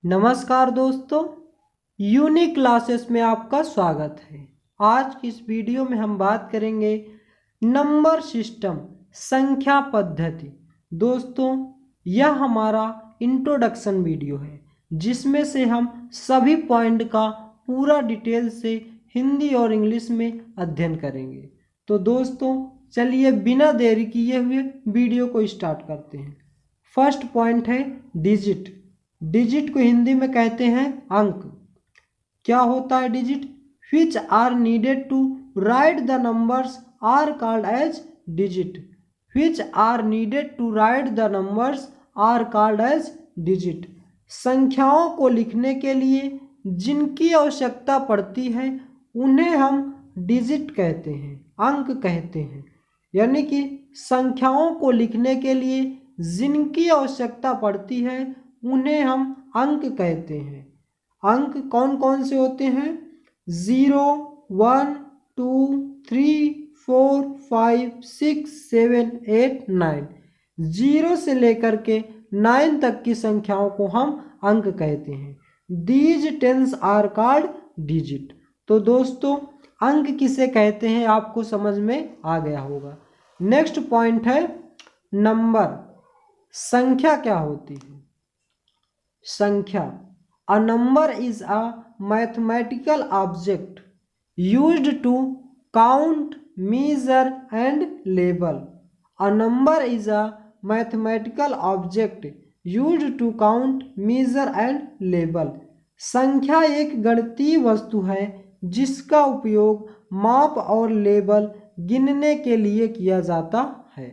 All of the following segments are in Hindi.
नमस्कार दोस्तों, यूनिक क्लासेस में आपका स्वागत है। आज की इस वीडियो में हम बात करेंगे नंबर सिस्टम, संख्या पद्धति। दोस्तों, यह हमारा इंट्रोडक्शन वीडियो है जिसमें से हम सभी पॉइंट का पूरा डिटेल से हिंदी और इंग्लिश में अध्ययन करेंगे। तो दोस्तों, चलिए बिना देरी किए हुए वीडियो को स्टार्ट करते हैं। फर्स्ट पॉइंट है डिजिट। डिजिट को हिंदी में कहते हैं अंक। क्या होता है digit? Which are needed to write the numbers are called as digit. Which are needed to write the numbers are called as digit. संख्याओं को लिखने के लिए जिनकी आवश्यकता पड़ती है उन्हें हम डिजिट कहते हैं, अंक कहते हैं। यानी कि संख्याओं को लिखने के लिए जिनकी आवश्यकता पड़ती है उन्हें हम अंक कहते हैं। अंक कौन कौन से होते हैं? 0, 1, 2, 3, 4, 5, 6, 7, 8, 9। 0 से लेकर के 9 तक की संख्याओं को हम अंक कहते हैं। These tens are called digit. तो दोस्तों, अंक किसे कहते हैं आपको समझ में आ गया होगा। नेक्स्ट पॉइंट है नंबर। संख्या क्या होती है? संख्या, a number is a mathematical object used to count, measure and label. A number is a mathematical object used to count, measure and label. संख्या एक गणितीय वस्तु है जिसका उपयोग माप और लेबल गिनने के लिए किया जाता है।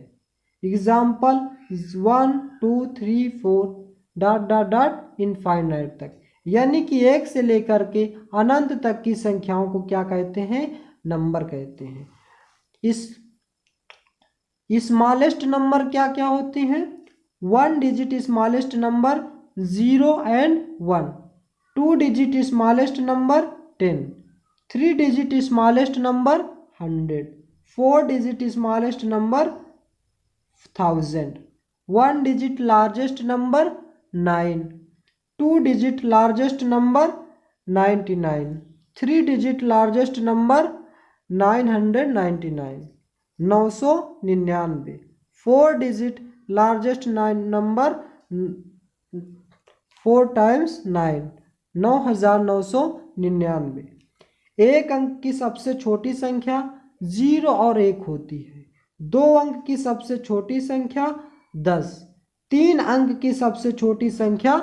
Example 1, 2, 3, 4 dot dot dot infinite तक, यानी कि एक से लेकर के अनंत तक की संख्याओं को क्या कहते हैं? नंबर कहते हैं। इस स्मॉलेस्ट नंबर क्या क्या होते हैं? 1 digit smallest number 0 and 1, 2 digit smallest number 10, 3 digit smallest number 100, 4 digit smallest number 1000, 1 digit largest number 9, 2 digit largest number 99, 3 digit largest number 999, 999, 4 digit largest number 4 times 9, 9999। एक अंक की सबसे छोटी संख्या 0 और 1 होती है। 2 अंक की सबसे छोटी संख्या 10, 3 अंक की सबसे छोटी संख्या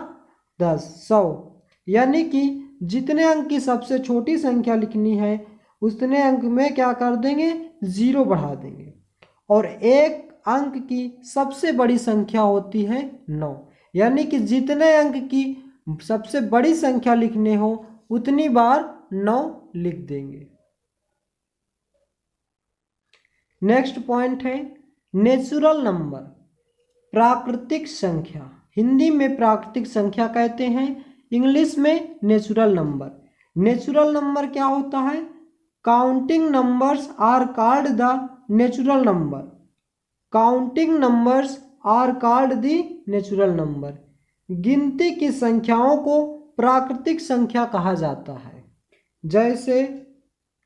10, 100। यानी कि जितने अंक की सबसे छोटी संख्या लिखनी है उतने अंक में क्या कर देंगे? 0 बढ़ा देंगे। और एक अंक की सबसे बड़ी संख्या होती है 9, यानी कि जितने अंक की सबसे बड़ी संख्या लिखने हो उतनी बार 9 लिख देंगे। नेक्स्ट पॉइंट है नेचुरल नंबर, प्राकृतिक संख्या। हिंदी में प्राकृतिक संख्या कहते हैं, इंग्लिश में नेचुरल नंबर। नेचुरल नंबर क्या होता है? Counting numbers are called the natural number. Counting numbers are called the natural number. गिनती की संख्याओं को प्राकृतिक संख्या कहा जाता है। जैसे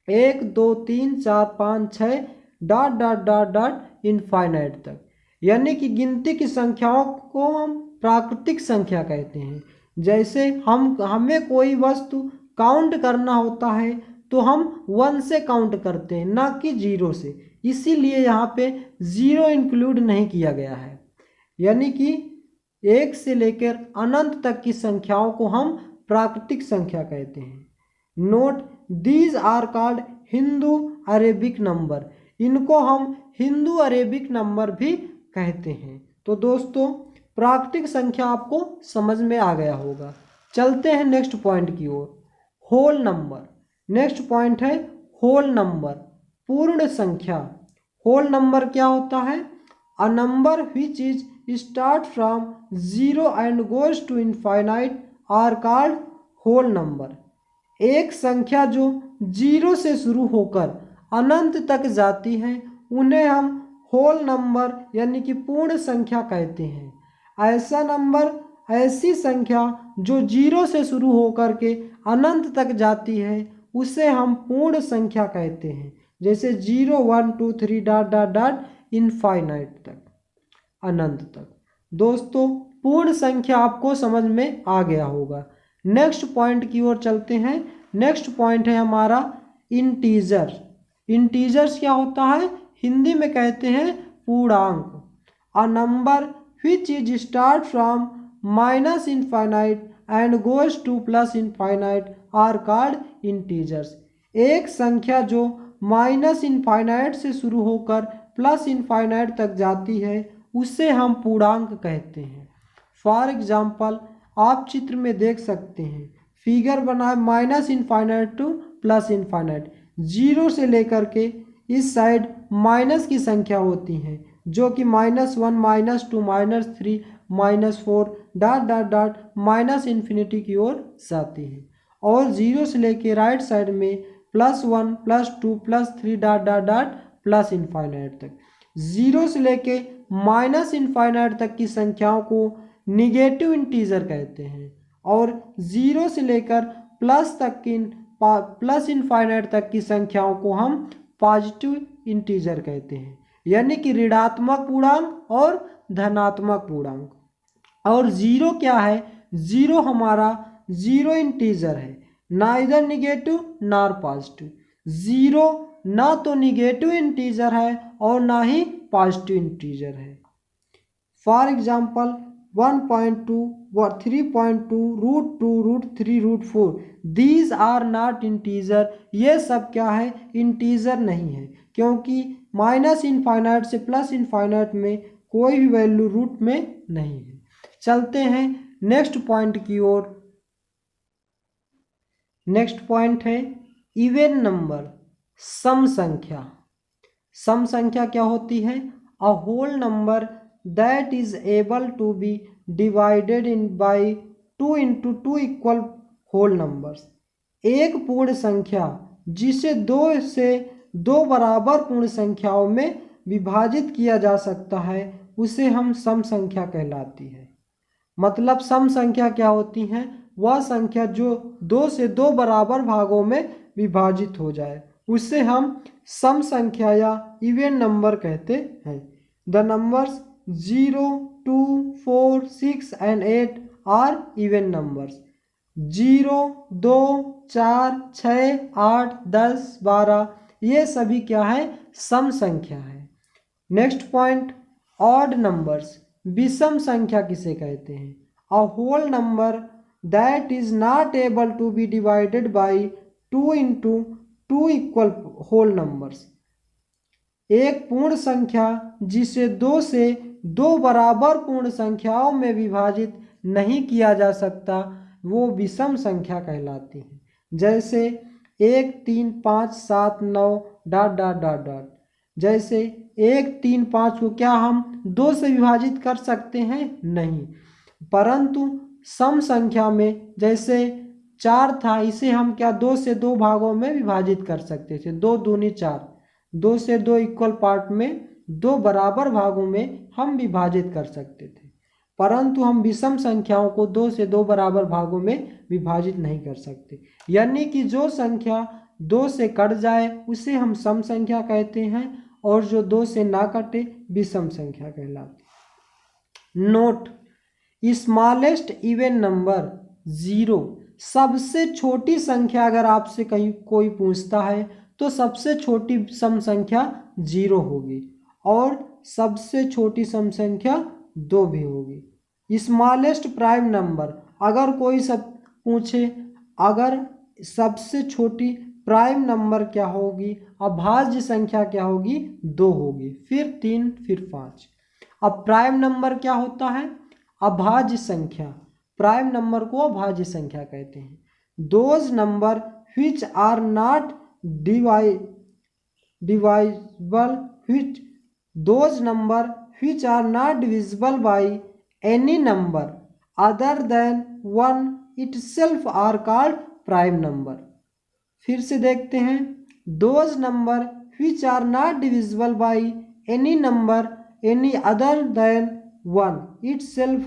1, 2, 3, 4, 5, 6 dot dot dot dot infinite तक, यानी कि गिनती की संख्याओं को हम प्राकृतिक संख्या कहते हैं। जैसे हमें कोई वस्तु काउंट करना होता है तो हम 1 से काउंट करते हैं, ना कि 0 से। इसीलिए यहाँ पे 0 इंक्लूड नहीं किया गया है। यानी कि 1 से लेकर अनंत तक की संख्याओं को हम प्राकृतिक संख्या कहते हैं। Note, these are called Hindu Arabic number. इनको हम हिंदू अरेबिक नंबर भी कहते हैं। तो दोस्तों, प्राकृतिक संख्या आपको समझ में आ गया होगा। चलते हैं नेक्स्ट पॉइंट की ओर, होल नंबर। नेक्स्ट पॉइंट है होल नंबर, पूर्ण संख्या। होल नंबर क्या होता है? A number which is start from 0 and goes to infinite are called whole number. एक संख्या जो 0 से शुरू होकर अनंत तक जाती है उन्हें हम होल नंबर यानी कि पूर्ण संख्या कहते हैं। ऐसा नंबर ऐसी संख्या जो 0 से शुरू होकर के अनंत तक जाती है उसे हम पूर्ण संख्या कहते हैं। जैसे 0 1 2 3 डॉट डॉट डॉट इनफाइनाइट तक, अनंत तक। दोस्तों पूर्ण संख्या आपको समझ में आ गया होगा। नेक्स्ट पॉइंट की ओर चलते हैं। नेक्स्ट पॉइंट है हमारा इंटीजर। इंटीजर्स क्या होता है? हिंदी में कहते हैं पूर्णांक। A number which is start from minus infinite and goes to plus infinite are called integers। एक संख्या जो माइनस इनफाइनाइट से शुरू होकर प्लस इनफाइनाइट तक जाती है उसे हम पूर्णांक कहते हैं। फॉर एग्जाम्पल आप चित्र में देख सकते हैं, फिगर बना है minus infinite two plus infinite. 0 से लेकर के इस साइड माइनस की संख्या होती हैं जो कि -1 -2 -3 -4 dot dot dot minus infinity की ओर जाती है। और 0 से लेके राइट साइड में +1 +2 +3 dot dot dot plus infinite तक। 0 से लेके माइनस इनफाइनाइट तक की संख्याओं को निगेटिव इंटीजर कहते हैं और 0 से लेकर प्लस इनफाइनाइट तक की संख्याओं को हम पॉजिटिव इंटीजर कहते हैं, यानी कि ऋणात्मक पूर्णांक और धनात्मक पूर्णांक। और 0 क्या है? 0 हमारा 0 इंटीजर है, ना इधर निगेटिव ना पॉजिटिव। 0 ना तो निगेटिव इंटीजर है और ना ही पॉजिटिव इंटीजर है। For example 1.2 3.2 √2 √3 √4 these are not integer. ये सब क्या है? इंटीजर नहीं है, क्योंकि माइनस इनफाइनाइट से प्लस इनफाइनाइट में कोई भी वैल्यू रूट में नहीं है। चलते हैं नेक्स्ट पॉइंट की ओर। नेक्स्ट पॉइंट है इवन नंबर, सम संख्या। सम संख्या क्या होती है? A whole number that is able to be divided in by 2 into 2 equal whole numbers. एक पूर्ण संख्या जिसे 2 से 2 बराबर पूर्ण संख्याओं में विभाजित किया जा सकता है उसे हम सम संख्या कहलाती है। मतलब सम संख्या क्या होती है? वह संख्या जो 2 से 2 बराबर भागों में विभाजित हो जाए उसे हम सम संख्या या इवन नंबर कहते हैं। The numbers 0 2 4 6 and 8 are even numbers. 0 2 4 6 8 10 12 ये सभी क्या है? सम संख्या है। नेक्स्ट पॉइंट ऑड नंबर्स, विषम संख्या किसे कहते हैं? A whole number that is not able to be divided by 2 into 2 equal whole numbers. एक पूर्ण संख्या जिसे 2 से 2 बराबर पूर्ण संख्याओं में विभाजित नहीं किया जा सकता वो विषम संख्या कहलाती है। जैसे 1 3 5 7 9 डॉट डॉट डॉट डॉट। जैसे 1 3 5 को क्या हम 2 से विभाजित कर सकते हैं? नहीं, परंतु सम संख्या में जैसे 4 था, इसे हम क्या 2 से 2 भागों में विभाजित कर सकते थे। 2 दूनी 4, 2 से 2 इक्वल पार्ट में 2 बराबर भागों में हम विभाजित कर सकते थे, परंतु हम विषम संख्याओं को 2 से 2 बराबर भागों में विभाजित नहीं कर सकते। यानी कि जो संख्या 2 से कट जाए उसे हम सम संख्या कहते हैं और जो 2 से ना कटे विषम संख्या कहलाती। Note, smallest even number 0। सबसे छोटी संख्या अगर आपसे कहीं कोई पूछता है तो सबसे छोटी सम संख्या 0 होगी और सबसे छोटी सम संख्या 2 भी होगी। स्मॉलेस्ट प्राइम नंबर अगर कोई सब पूछे, अगर सबसे छोटी प्राइम नंबर क्या होगी, अभाज्य संख्या क्या होगी? 2 होगी, फिर 3, फिर 5। अब प्राइम नंबर क्या होता है? अभाज्य संख्या। प्राइम नंबर को अभाज्य संख्या कहते हैं। Those number which are not divisible those number which are not divisible by any number other than 1 itself are called prime number। फिर से देखते हैं, those number which are not divisible by any number any other than 1 itself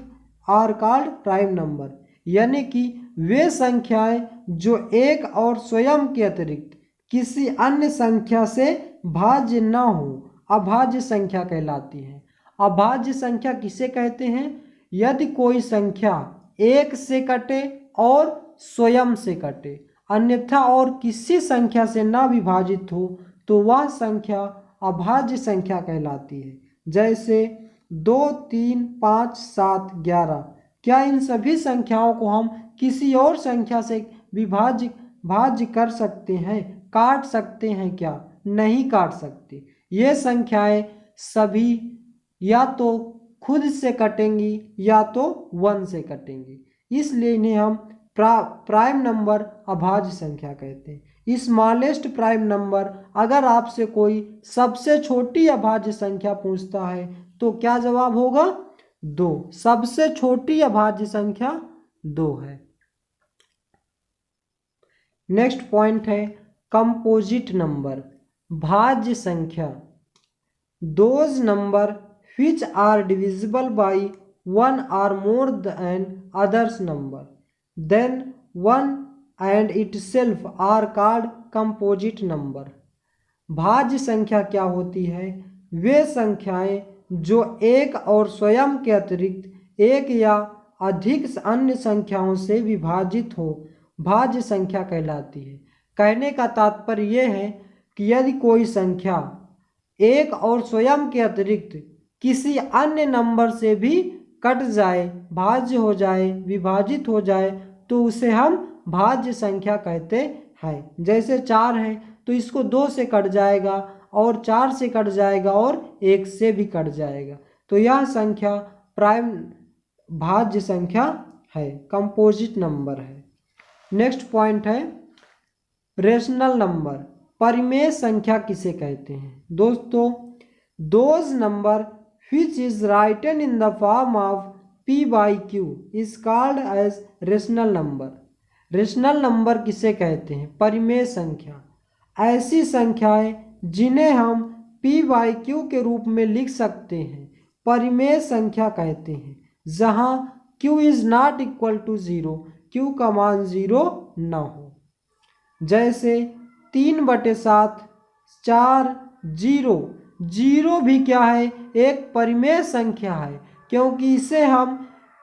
are called prime number, यानी कि वे संख्याएं जो एक और स्वयं के अतिरिक्त किसी अन्य संख्या से भाज्य न हो अभाज्य संख्या कहलाती है। अभाज्य संख्या किसे कहते हैं? यदि कोई संख्या एक से कटे और स्वयं से कटे, अन्यथा और किसी संख्या से न विभाजित हो तो वह संख्या अभाज्य संख्या कहलाती है। जैसे 2, 3, 5, 7, 11। क्या इन सभी संख्याओं को हम किसी और संख्या से भाज्य कर सकते हैं, काट सकते हैं क्या? नहीं काट सकते। ये संख्याएं सभी या तो खुद से कटेंगी या तो 1 से कटेंगी, इसलिए इन्हें हम प्राइम नंबर अभाज्य संख्या कहते हैं। स्मॉलेस्ट प्राइम नंबर, अगर आपसे कोई सबसे छोटी अभाज्य संख्या पूछता है तो क्या जवाब होगा? 2। सबसे छोटी अभाज्य संख्या 2 है। नेक्स्ट पॉइंट है कंपोजिट नंबर, भाज्य संख्या। Those number which are divisible by 1 or more than others number then 1 and itself are called composite number। भाज्य संख्या क्या होती है? वे संख्याएं जो एक और स्वयं के अतिरिक्त एक या अधिक अन्य संख्याओं से विभाजित हो भाज्य संख्या कहलाती है। कहने का तात्पर्य यह है कि यदि कोई संख्या एक और स्वयं के अतिरिक्त किसी अन्य नंबर से भी कट जाए, भाज्य हो जाए, विभाजित हो जाए तो उसे हम भाज्य संख्या कहते हैं। जैसे 4 है तो इसको 2 से कट जाएगा और 4 से कट जाएगा और 1 से भी कट जाएगा, तो यह संख्या प्राइम भाज्य संख्या है, कंपोजिट नंबर है। नेक्स्ट पॉइंट है रेशनल नंबर, परिमेय संख्या किसे कहते हैं? दोस्तों, those number which is written in the form of p by q is called as rational number। Rational number किसे कहते हैं? परिमेय संख्या। ऐसी संख्याएं जिन्हें हम p by q के रूप में लिख सकते हैं परिमेय संख्या कहते हैं, जहां q is not equal to 0, q का मान 0 न हो। जैसे 3/7, 4, 0। 0 भी क्या है? एक परिमेय संख्या है, क्योंकि इसे हम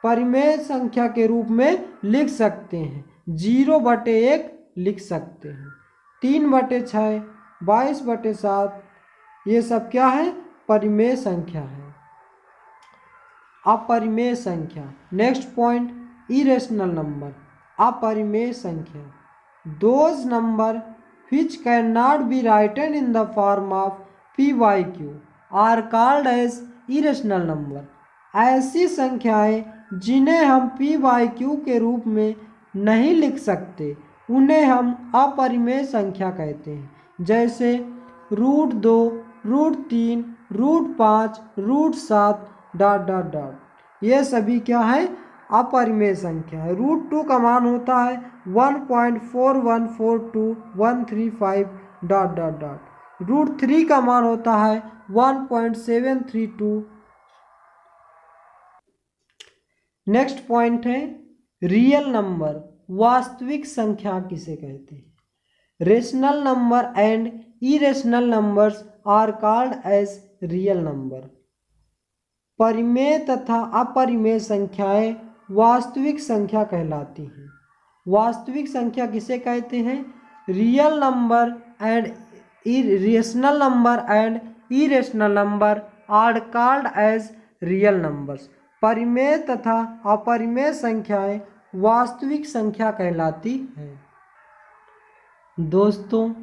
परिमेय संख्या के रूप में लिख सकते हैं, 0/1 लिख सकते हैं। 3/6, 22/7 ये सब क्या है? परिमेय संख्या है। अपरिमेय संख्या। नेक्स्ट पॉइंट इरेशनल नंबर, अपरिमेय संख्या। Those number which cannot be written in the form of p by q are called as irrational number। ऐसी संख्याएं जिन्हें हम p by q के रूप में नहीं लिख सकते उन्हें हम अपरिमेय संख्या कहते हैं। जैसे √2, √3, √5, √7 ... ये सभी क्या है? अपरिमेय संख्या है। √2 का मान होता है 1.4142135 ... √3 का मान होता है 1.732। नेक्स्ट पॉइंट है रियल नंबर, वास्तविक संख्या किसे कहते हैं? Rational number and irrational numbers are called as real number. परिमेय तथा अपरिमेय संख्याएं वास्तविक संख्या कहलाती हैं। वास्तविक संख्या किसे कहते हैं? Real number and rational number and irrational number are called as real numbers. परिमेय तथा अपरिमेय संख्याएं वास्तविक संख्या कहलाती हैं। दोस्तों,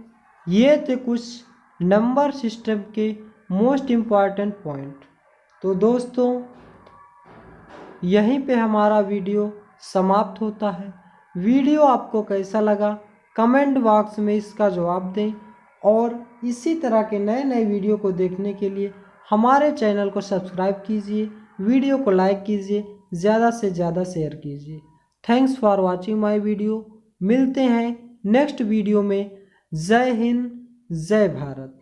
ये थे कुछ नंबर सिस्टम के मोस्ट इम्पॉर्टेंट पॉइंट। तो दोस्तों, यहीं पे हमारा वीडियो समाप्त होता है। वीडियो आपको कैसा लगा कमेंट बॉक्स में इसका जवाब दें, और इसी तरह के नए नए वीडियो को देखने के लिए हमारे चैनल को सब्सक्राइब कीजिए, वीडियो को लाइक कीजिए, ज़्यादा से ज़्यादा शेयर कीजिए। Thanks for watching my video. मिलते हैं नेक्स्ट वीडियो में। जय हिंद, जय भारत।